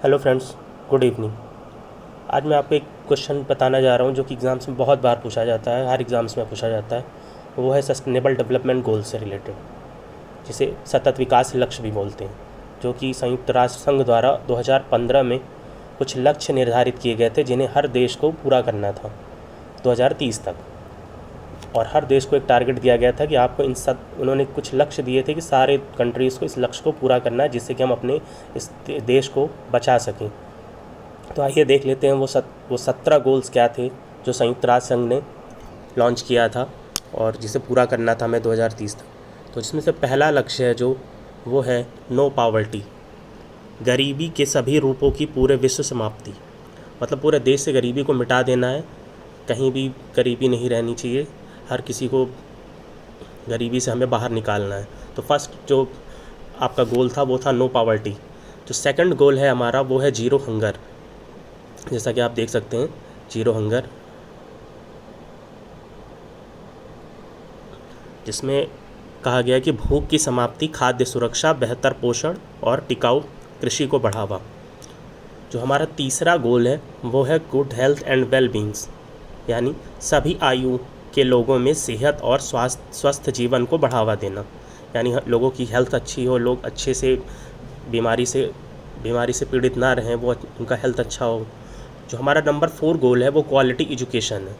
Hello friends, good evening. आज मैं आपको एक क्वेश्चन बताना जा रहा हूँ जो कि एग्ज़ाम्स में बहुत बार पूछा जाता है, हर एग्ज़ाम्स में पूछा जाता है। वो है सस्टेनेबल डेवलपमेंट गोल से रिलेटेड, जिसे सतत विकास लक्ष्य भी बोलते हैं, जो कि संयुक्त राष्ट्र संघ द्वारा 2015 में कुछ लक्ष्य निर्धारित किए गए थे जिन्हें हर देश को पूरा करना था 2030 तक। और हर देश को एक टारगेट दिया गया था कि आपको उन्होंने कुछ लक्ष्य दिए थे कि सारे कंट्रीज़ को इस लक्ष्य को पूरा करना है, जिससे कि हम अपने इस देश को बचा सकें। तो आइए देख लेते हैं वो 17 गोल्स क्या थे जो संयुक्त राष्ट्र संघ ने लॉन्च किया था और जिसे पूरा करना था हमें 2030 तक। तो जिसमें से पहला लक्ष्य है जो वो है नो पावर्टी, गरीबी के सभी रूपों की पूरे विश्व समाप्ति। मतलब पूरे देश से गरीबी को मिटा देना है, कहीं भी गरीबी नहीं रहनी चाहिए, हर किसी को गरीबी से हमें बाहर निकालना है। तो फर्स्ट जो आपका गोल था वो था नो पावर्टी। जो सेकंड गोल है हमारा वो है जीरो हंगर। जैसा कि आप देख सकते हैं, जीरो हंगर, जिसमें कहा गया कि भूख की समाप्ति, खाद्य सुरक्षा, बेहतर पोषण और टिकाऊ कृषि को बढ़ावा। जो हमारा तीसरा गोल है वो है good health and well beings, यानी सभी आयु के लोगों में सेहत और स्वस्थ जीवन को बढ़ावा देना। यानी लोगों की हेल्थ अच्छी हो, लोग अच्छे से बीमारी से पीड़ित ना रहें, वो उनका हेल्थ अच्छा हो। जो हमारा नंबर 4 गोल है वो क्वालिटी एजुकेशन है,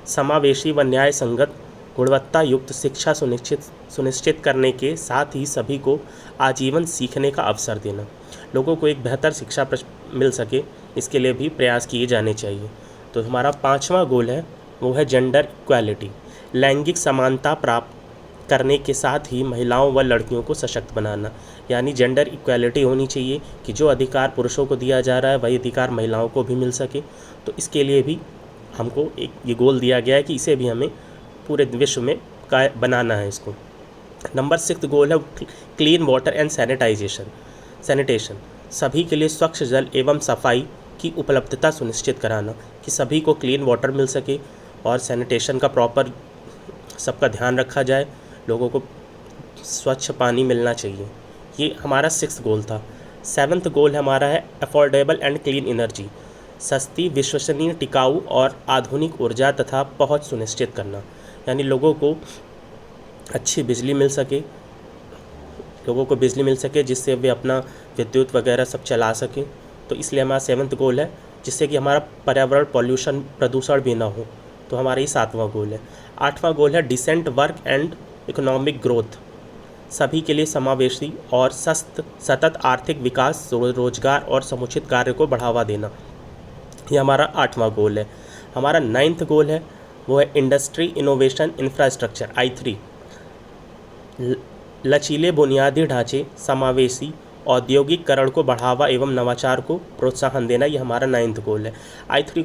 समावेशी व न्याय संगत गुणवत्ता युक्त शिक्षा सुनिश्चित करने के साथ ही सभी को आजीवन सीखने का अवसर देना। लोगों को एक बेहतर शिक्षा मिल सके, इसके लिए भी प्रयास किए जाने चाहिए। तो हमारा 5वां गोल है वो है जेंडर इक्वालिटी, लैंगिक समानता प्राप्त करने के साथ ही महिलाओं व लड़कियों को सशक्त बनाना। यानी जेंडर इक्वालिटी होनी चाहिए कि जो अधिकार पुरुषों को दिया जा रहा है वही अधिकार महिलाओं को भी मिल सके। तो इसके लिए भी हमको एक ये गोल दिया गया है कि इसे भी हमें पूरे विश्व में बनाना है इसको। नंबर 6 गोल है क्लीन वाटर एंड सैनिटेशन, सभी के लिए स्वच्छ जल एवं सफाई की उपलब्धता सुनिश्चित कराना, कि सभी को क्लीन वाटर मिल सके और सैनिटेशन का प्रॉपर सबका ध्यान रखा जाए, लोगों को स्वच्छ पानी मिलना चाहिए। ये हमारा 6th गोल था। 7th गोल हमारा है अफोर्डेबल एंड क्लीन एनर्जी, सस्ती, विश्वसनीय, टिकाऊ और आधुनिक ऊर्जा तथा पहुंच सुनिश्चित करना। यानी लोगों को अच्छी बिजली मिल सके, जिससे वे अपना विद्युत वगैरह सब चला सकें। तो इसलिए हमारा 7th गोल है, जिससे कि हमारा पर्यावरण प्रदूषण भी ना हो। तो हमारा ये 7वां गोल है। 8वां गोल है decent work and economic growth, सभी के लिए समावेशी और सतत आर्थिक विकास, रोजगार और समुचित कार्य को बढ़ावा देना। ये हमारा 8वां गोल है। हमारा 9th गोल है वो है इंडस्ट्री इनोवेशन इंफ्रास्ट्रक्चर, I3, लचीले बुनियादी ढांचे, समावेशी औद्योगिकरण को बढ़ावा एवं नवाचार को प्रोत्साहन देना। ये हमारा 9th गोल है। I3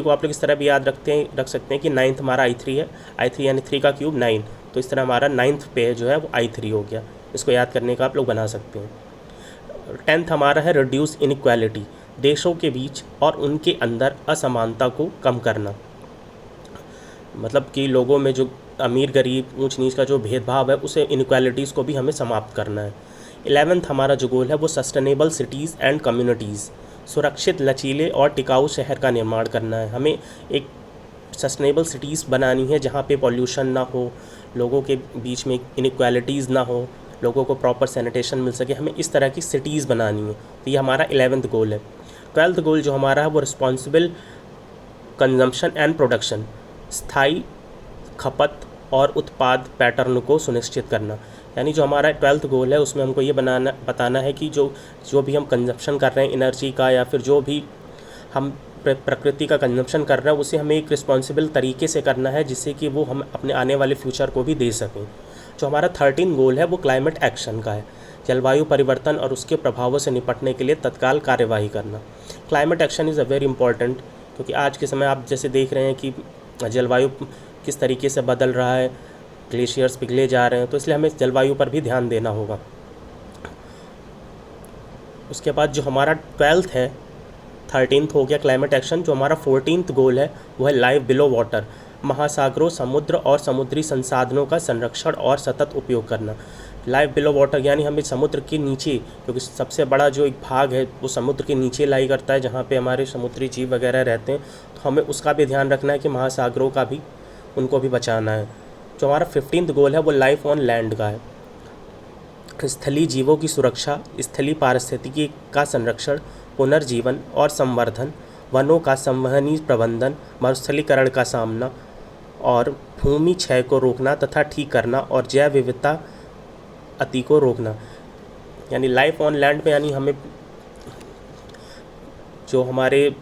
को आप लोग इस तरह भी याद रख सकते हैं कि 9th हमारा I3 है। I3 यानी 3 का क्यूब 9, तो इस तरह हमारा 9th पे जो है वो I3 हो गया। इसको याद करने का आप लोग बना सकते हैं। 10th हमारा है रिड्यूस इनइक्वालिटी, देशों के बीच और उनके अंदर असमानता को कम करना। मतलब कि लोगों में जो अमीर गरीब ऊंच नीच का जो भेदभाव है, उसे इनइक्वालिटीज़ को भी हमें समाप्त करना है। 11th हमारा जो गोल है वो सस्टेनेबल सिटीज़ एंड कम्युनिटीज़, सुरक्षित, लचीले और टिकाऊ शहर का निर्माण करना है। हमें एक सस्टेनेबल सिटीज़ बनानी है जहाँ पे पॉल्यूशन ना हो, लोगों के बीच में इनइक्वालिटीज़ ना हो, लोगों को प्रॉपर सैनिटेशन मिल सके। हमें इस तरह की सिटीज़ बनानी है। तो ये हमारा 11th गोल है। 12th गोल जो हमारा है वो रिस्पॉन्सिबल कंजम्पशन एंड प्रोडक्शन, स्थायी खपत और उत्पाद पैटर्न को सुनिश्चित करना। यानी जो हमारा 12th गोल है उसमें हमको ये बताना है कि जो भी हम कंजप्शन कर रहे हैं एनर्जी का, या फिर जो भी हम प्रकृति का कंजप्शन कर रहे हैं, उसे हमें एक रिस्पॉन्सिबल तरीके से करना है, जिससे कि वो हम अपने आने वाले फ्यूचर को भी दे सकें। जो हमारा 13 गोल है वो क्लाइमेट एक्शन का है, जलवायु परिवर्तन और उसके प्रभावों से निपटने के लिए तत्काल कार्यवाही करना। Climate action is a very important, क्योंकि आज के समय आप जैसे देख रहे हैं कि जलवायु किस तरीके से बदल रहा है, ग्लेशियर्स पिघले जा रहे हैं, तो इसलिए हमें जलवायु पर भी ध्यान देना होगा। उसके बाद जो हमारा 12th है, 13th हो गया क्लाइमेट एक्शन। जो हमारा 14th गोल है वो है लाइफ बिलो वाटर, महासागरों, समुद्र और समुद्री संसाधनों का संरक्षण और सतत उपयोग करना। लाइफ बिलो वाटर यानी हमें समुद्र के नीचे, क्योंकि सबसे बड़ा जो एक भाग है वो समुद्र के नीचे लाई करता है, जहाँ पे हमारे समुद्री जीव वगैरह रहते हैं, तो हमें उसका भी ध्यान रखना है कि महासागरों का भी, उनको भी बचाना है। जो हमारा 15th गोल है वो लाइफ ऑन लैंड का है। स्थलीय जीवों की सुरक्षा, स्थलीय पारिस्थितिकी का संरक्षण, पुनर्जीवन और संवर्धन, वनों का संवहनी प्रबंधन, मरुस्थलीकरण का सामना और भूमि क्षय को रोकना तथा ठीक करना, और जैव विविधता अति को रोकना। यानी लाइफ ऑन लैंड पे यानी हमें जो हमारे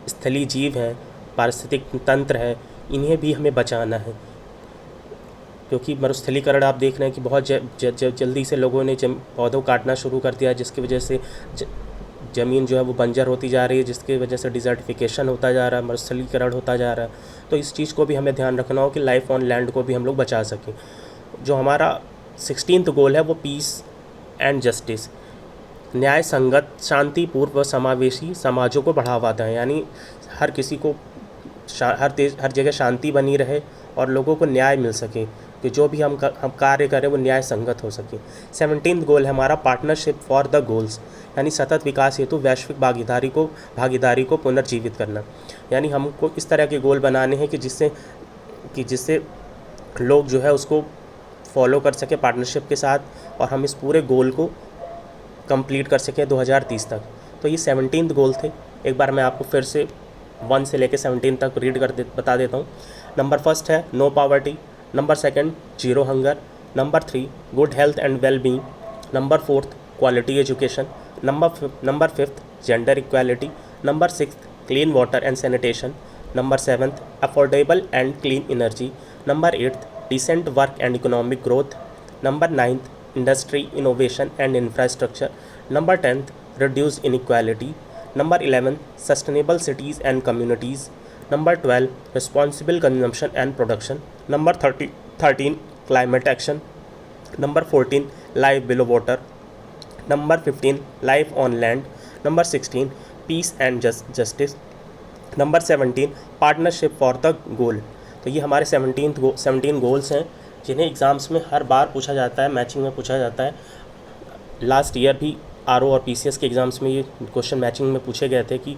स्थलीय जीव हैं, पारिस्थितिक तंत्र है, इन्हें भी हमें बचाना है, क्योंकि मरुस्थलीकरण आप देख रहे हैं कि बहुत जल्दी से लोगों ने पौधों काटना शुरू कर दिया है, जिसकी वजह से ज़मीन जो है वो बंजर होती जा रही है, जिसकी वजह से डिज़र्टिफिकेशन होता जा रहा है, मरुस्थलीकरण होता जा रहा है। तो इस चीज़ को भी हमें ध्यान रखना हो कि लाइफ ऑन लैंड को भी हम लोग बचा सकें। जो हमारा 16th गोल है वो पीस एंड जस्टिस, न्याय संगत, शांतिपूर्व व समावेशी समाजों को बढ़ावा दें। यानी हर किसी को हर जगह शांति बनी रहे और लोगों को न्याय मिल सके, कि जो भी हम कार्य करें वो न्याय संगत हो सके। 17th गोल है हमारा पार्टनरशिप फॉर द गोल्स, यानी सतत विकास हेतु वैश्विक भागीदारी को पुनर्जीवित करना। यानी हमको इस तरह के गोल बनाने हैं कि जिससे लोग जो है उसको फॉलो कर सके पार्टनरशिप के साथ, और हम इस पूरे गोल को कंप्लीट कर सकें 2030 तक। तो ये 17th गोल थे। एक बार मैं आपको फिर से 1 से लेकर 17 तक रीड बता देता हूँ। नंबर 1 है no poverty, number 2 zero hunger, number 3 good health and well being, number 4 quality education, number 5 gender equality, number 6 clean water and sanitation, number 7 affordable and clean energy, number 8 decent work and economic growth, number 9 industry innovation and infrastructure, number 10 reduce inequality, number 11 sustainable cities and communities, number 12 responsible consumption and production, number 13 climate action, number 14 life below water, number 15 life on land, number 16 peace and justice, number 17 partnership for the goal. तो ये हमारे 17 goals हैं, जिन्हें exams में हर बार पूछा जाता है, matching में पूछा जाता है। लास्ट ईयर भी आरओ और पीसीएस के एग्ज़ाम्स में ये क्वेश्चन मैचिंग में पूछे गए थे कि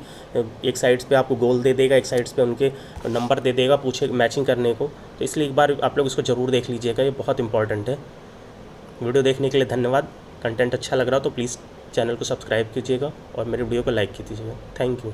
एक साइड्स पे आपको गोल दे देगा, एक साइड्स पे उनके नंबर दे देगा पूछे मैचिंग करने को। तो इसलिए एक बार आप लोग इसको ज़रूर देख लीजिएगा, ये बहुत इंपॉर्टेंट है। वीडियो देखने के लिए धन्यवाद। कंटेंट अच्छा लग रहा हो तो प्लीज़ चैनल को सब्सक्राइब कीजिएगा और मेरे वीडियो को लाइक कीजिएगा। Thank you.